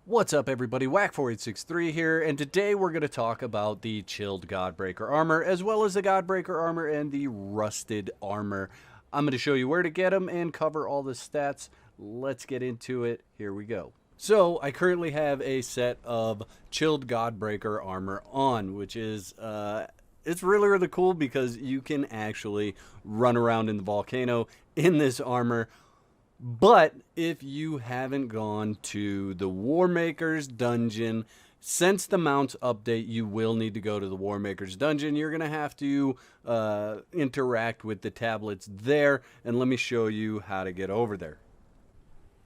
What's up everybody, Whack4863 here, and today we're going to talk about the Chilled Godbreaker armor, as well as the Godbreaker armor and the Rusted armor. I'm going to show you where to get them and cover all the stats. Let's get into it, here we go. So, I currently have a set of Chilled Godbreaker armor on, which is, it's really cool because you can actually run around in the volcano in this armor. But if you haven't gone to the Warmaker's dungeon, since the mounts update, you will need to go to the Warmaker's dungeon. You're going to have to interact with the tablets there, and let me show you how to get over there.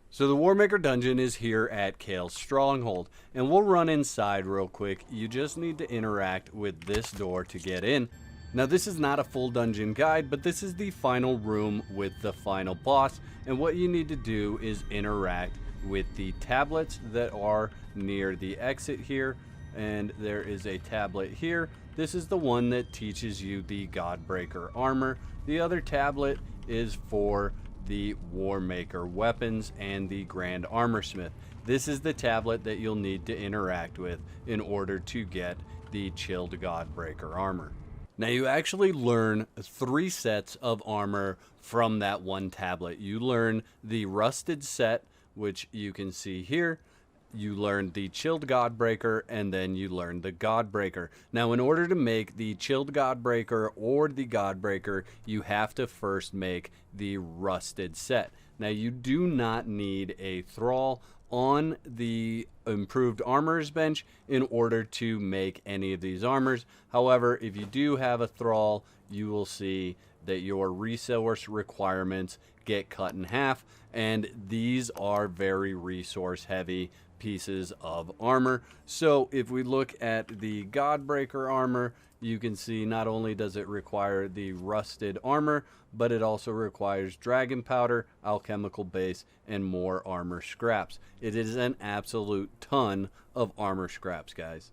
So the Warmaker dungeon is here at Kale's Stronghold, and we'll run inside real quick. You just need to interact with this door to get in. Now this is not a full dungeon guide, but this is the final room with the final boss, and what you need to do is interact with the tablets that are near the exit here, and there is a tablet here. This is the one that teaches you the Godbreaker armor. The other tablet is for the Warmaker weapons and the Grand Armorsmith. This is the tablet that you'll need to interact with in order to get the Chilled Godbreaker armor. Now you actually learn 3 sets of armor from that one tablet. You learn the Rusted set, which you can see here. You learn the Chilled Godbreaker, and then you learn the Godbreaker. Now in order to make the Chilled Godbreaker or the Godbreaker, you have to first make the Rusted set. Now you do not need a Thrall on the improved armors bench in order to make any of these armors. However, if you do have a Thrall, you will see that your resource requirements get cut in half, and these are very resource heavy pieces of armor. So if we look at the Godbreaker armor, you can see not only does it require the Rusted armor, but it also requires dragon powder, alchemical base, and more armor scraps. It is an absolute ton of armor scraps, guys.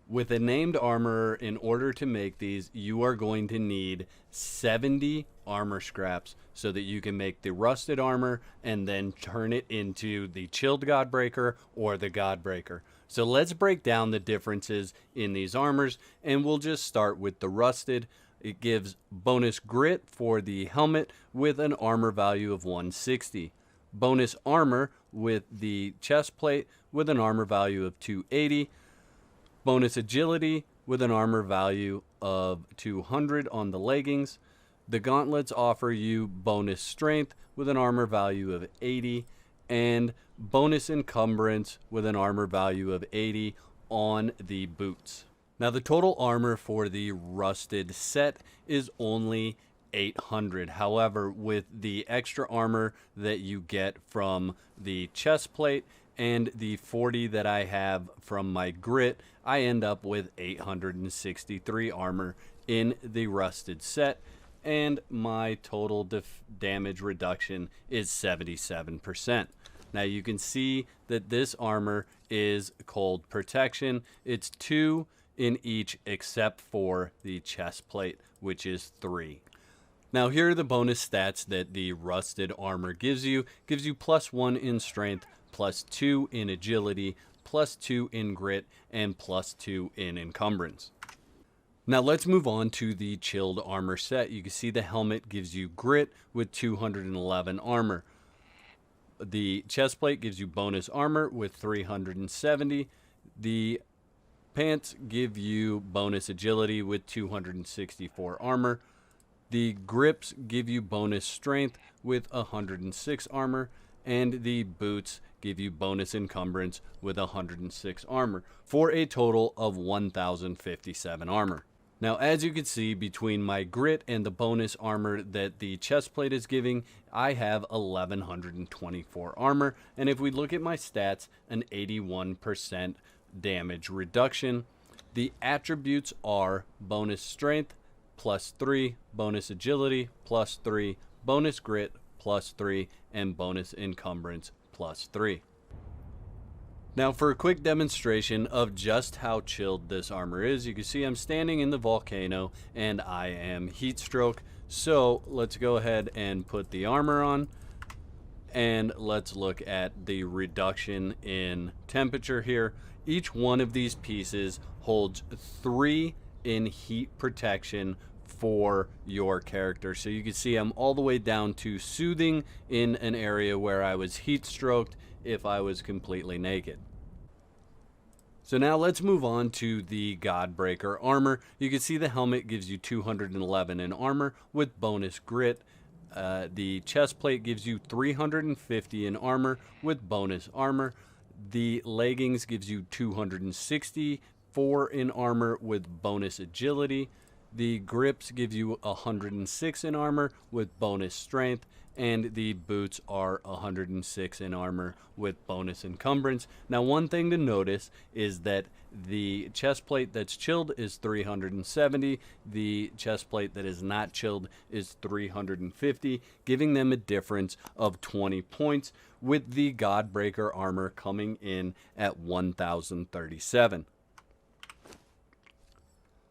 With a named armor, in order to make these, you are going to need 70 armor scraps so that you can make the Rusted armor and then turn it into the Chilled Godbreaker or the Godbreaker. So let's break down the differences in these armors, and we'll just start with the Rusted. It gives bonus grit for the helmet with an armor value of 160. Bonus armor with the chest plate with an armor value of 280. Bonus agility with an armor value of 200 on the leggings. The gauntlets offer you bonus strength with an armor value of 80 and bonus encumbrance with an armor value of 80 on the boots. Now the total armor for the Rusted set is only 800. However, with the extra armor that you get from the chest plate and the 40 that I have from my grit, I end up with 863 armor in the Rusted set, and my total damage reduction is 77%. Now you can see that this armor is cold protection. It's 2 in each except for the chest plate, which is 3. Now here are the bonus stats that the Rusted armor gives you. Gives you +1 in strength, +2 in agility, +2 in grit, and +2 in encumbrance. Now let's move on to the Chilled armor set. You can see the helmet gives you grit with 211 armor. The chest plate gives you bonus armor with 370. The pants give you bonus agility with 264 armor. The grips give you bonus strength with 106 armor. And the boots give you bonus encumbrance with 106 armor, for a total of 1057 armor. Now, as you can see, between my grit and the bonus armor that the chest plate is giving, I have 1124 armor. And if we look at my stats, an 81% damage reduction. The attributes are bonus strength, +3, bonus agility, +3, bonus grit, +3, and bonus encumbrance, +3. Now for a quick demonstration of just how chilled this armor is, you can see I'm standing in the volcano and I am heat stroke. So let's go ahead and put the armor on. And let's look at the reduction in temperature here. Each one of these pieces holds 3 in heat protection for your character. So you can see I'm all the way down to soothing in an area where I was heat stroked if I was completely naked. So now let's move on to the Godbreaker armor. You can see the helmet gives you 211 in armor with bonus grit. The chest plate gives you 350 in armor with bonus armor. The leggings gives you 264 in armor with bonus agility. The grips give you 106 in armor with bonus strength. And the boots are 106 in armor with bonus encumbrance. Now, one thing to notice is that the chest plate that's chilled is 370. The chest plate that is not chilled is 350, giving them a difference of 20 points, with the Godbreaker armor coming in at 1,037.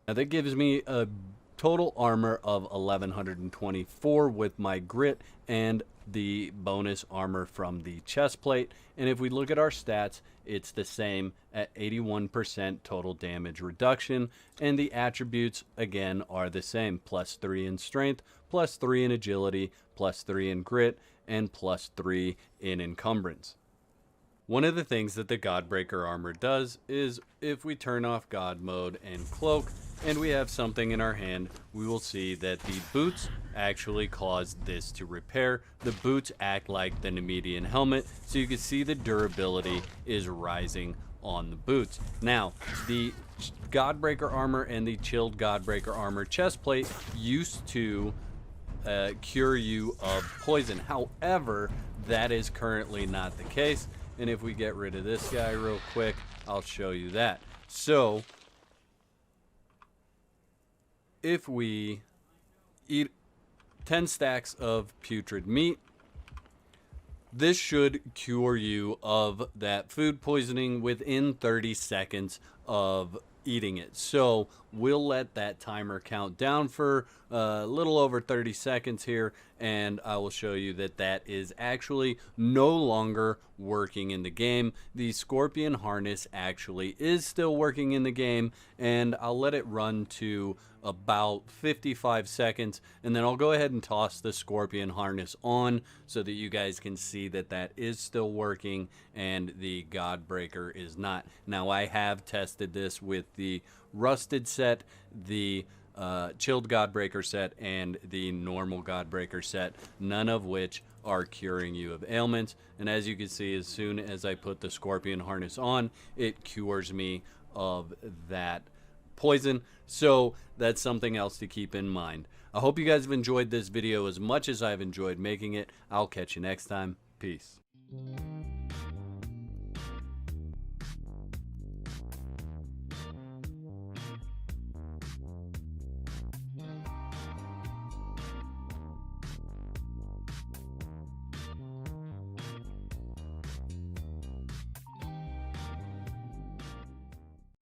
Now, that gives me a total armor of 1,124 with my grit and the bonus armor from the chest plate. And if we look at our stats, it's the same at 81% total damage reduction. And the attributes, again, are the same. +3 in strength, +3 in agility, +3 in grit, and +3 in encumbrance. One of the things that the Godbreaker armor does is if we turn off God mode and cloak and we have something in our hand, we will see that the boots actually cause this to repair. The boots act like the Nemedian helmet, so you can see the durability is rising on the boots. Now, the Godbreaker armor and the Chilled Godbreaker armor chest plate used to cure you of poison. However, that is currently not the case. And if we get rid of this guy real quick, I'll show you that. So, if we eat 10 stacks of putrid meat, this should cure you of that food poisoning within 30 seconds of eating it. So we'll let that timer count down for a little over 30 seconds here, and I will show you that that is actually no longer working in the game. The scorpion harness actually is still working in the game, and I'll let it run to about 55 seconds, and then I'll go ahead and toss the scorpion harness on so that you guys can see that that is still working and the Godbreaker is not. Now, I have tested this with the rusted set, the Chilled Godbreaker set, and the normal Godbreaker set, none of which are curing you of ailments. And as you can see, as soon as I put the scorpion harness on, it cures me of that poison. So that's something else to keep in mind. I hope you guys have enjoyed this video as much as I've enjoyed making it. I'll catch you next time. Peace.